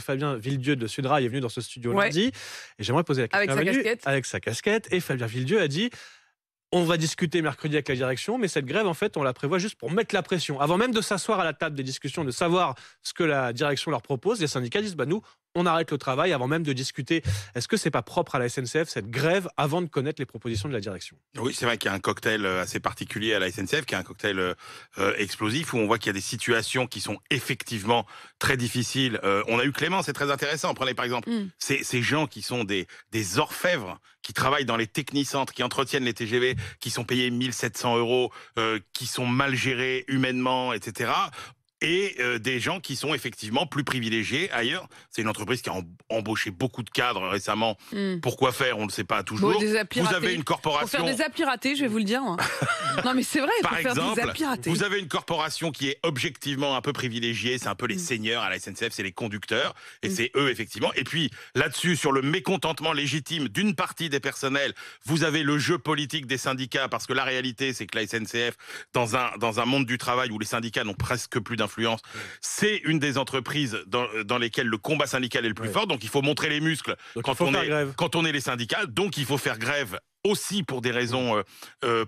Fabien Villedieu de Sudrail est venu dans ce studio Ouais. lundi et j'aimerais poser la Avec question sa à Manu, casquette. avec sa casquette. Et Fabien Villedieu a dit: on va discuter mercredi avec la direction, mais cette grève, en fait, on la prévoit juste pour mettre la pression. Avant même de s'asseoir à la table des discussions, de savoir ce que la direction leur propose, les syndicats disent: bah, nous, on arrête le travail avant même de discuter. Est-ce que c'est pas propre à la SNCF, cette grève, avant de connaître les propositions de la direction? Oui, c'est vrai qu'il y a un cocktail assez particulier à la SNCF, qui est un cocktail explosif, où on voit qu'il y a des situations qui sont effectivement très difficiles. On a eu Clément, c'est très intéressant. Prenez par exemple ces gens qui sont des orfèvres, qui travaillent dans les technicentres, qui entretiennent les TGV, qui sont payés 1700 €, qui sont mal gérés humainement, etc. Et des gens qui sont effectivement plus privilégiés ailleurs. C'est une entreprise qui a embauché beaucoup de cadres récemment. Pourquoi faire? On ne le sait pas toujours. Bon, des applis Vous ratés. avez une corporation... Pour faire des applis ratés, je vais vous le dire. Moi. Non, mais c'est vrai, il faut Par faire des exemple, applis ratés. vous avez une corporation qui est objectivement un peu privilégiée, c'est un peu les seigneurs à la SNCF, c'est les conducteurs, et c'est eux effectivement. Et puis là-dessus, sur le mécontentement légitime d'une partie des personnels, vous avez le jeu politique des syndicats, parce que la réalité, c'est que la SNCF, dans un monde du travail où les syndicats n'ont presque plus d'influence, c'est une des entreprises dans lesquelles le combat syndical est le plus fort, donc il faut montrer les muscles quand on est les syndicats, donc il faut faire grève aussi pour des raisons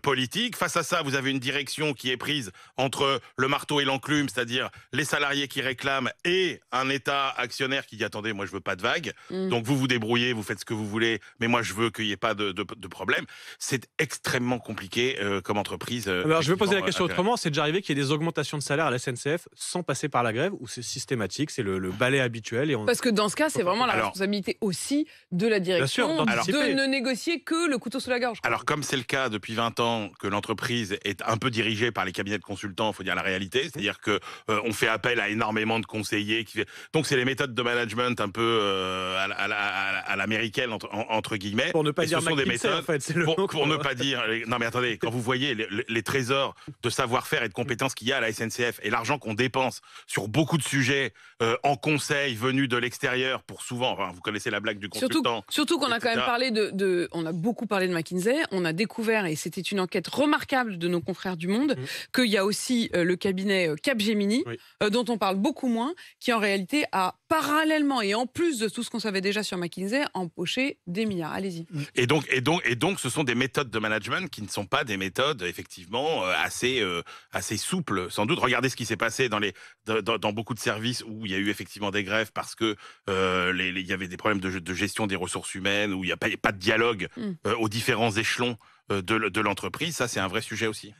politiques. Face à ça, vous avez une direction qui est prise entre le marteau et l'enclume, c'est-à-dire les salariés qui réclament et un État actionnaire qui dit: attendez, moi je veux pas de vagues, donc vous vous débrouillez, vous faites ce que vous voulez, mais moi je veux qu'il n'y ait pas de problème. C'est extrêmement compliqué comme entreprise. Alors, je vais poser la question autrement. C'est déjà arrivé qu'il y ait des augmentations de salaire à la SNCF sans passer par la grève, ou c'est systématique, c'est le balai habituel et on... Parce que dans ce cas, c'est vraiment la responsabilité aussi de la direction de ne négocier que le couteau sous la gorge. Alors, comme c'est le cas depuis 20 ans, que l'entreprise est un peu dirigée par les cabinets de consultants, il faut dire la réalité, c'est-à-dire que on fait appel à énormément de conseillers. Donc, c'est les méthodes de management un peu à l'américaine, entre guillemets. Pour ne pas dire ce sont des méthodes, en fait, c'est le pour ne pas dire... Non, mais attendez, quand vous voyez les trésors de savoir-faire et de compétences qu'il y a à la SNCF et l'argent qu'on dépense sur beaucoup de sujets en conseil venus de l'extérieur pour souvent... Enfin, vous connaissez la blague du consultant. Surtout qu'on a quand même parlé on a beaucoup parlé de McKinsey. On a découvert, et c'était une enquête remarquable de nos confrères du Monde, qu'il y a aussi le cabinet Capgemini, dont on parle beaucoup moins, qui en réalité a parallèlement et en plus de tout ce qu'on savait déjà sur McKinsey, empoché des milliards. Allez-y. Et donc, ce sont des méthodes de management qui ne sont pas des méthodes effectivement assez souples, sans doute. Regardez ce qui s'est passé dans beaucoup de services où il y a eu effectivement des grèves parce que il y avait des problèmes de gestion des ressources humaines, où il n'y a pas de dialogue aux différents échelons de l'entreprise. Ça, c'est un vrai sujet aussi.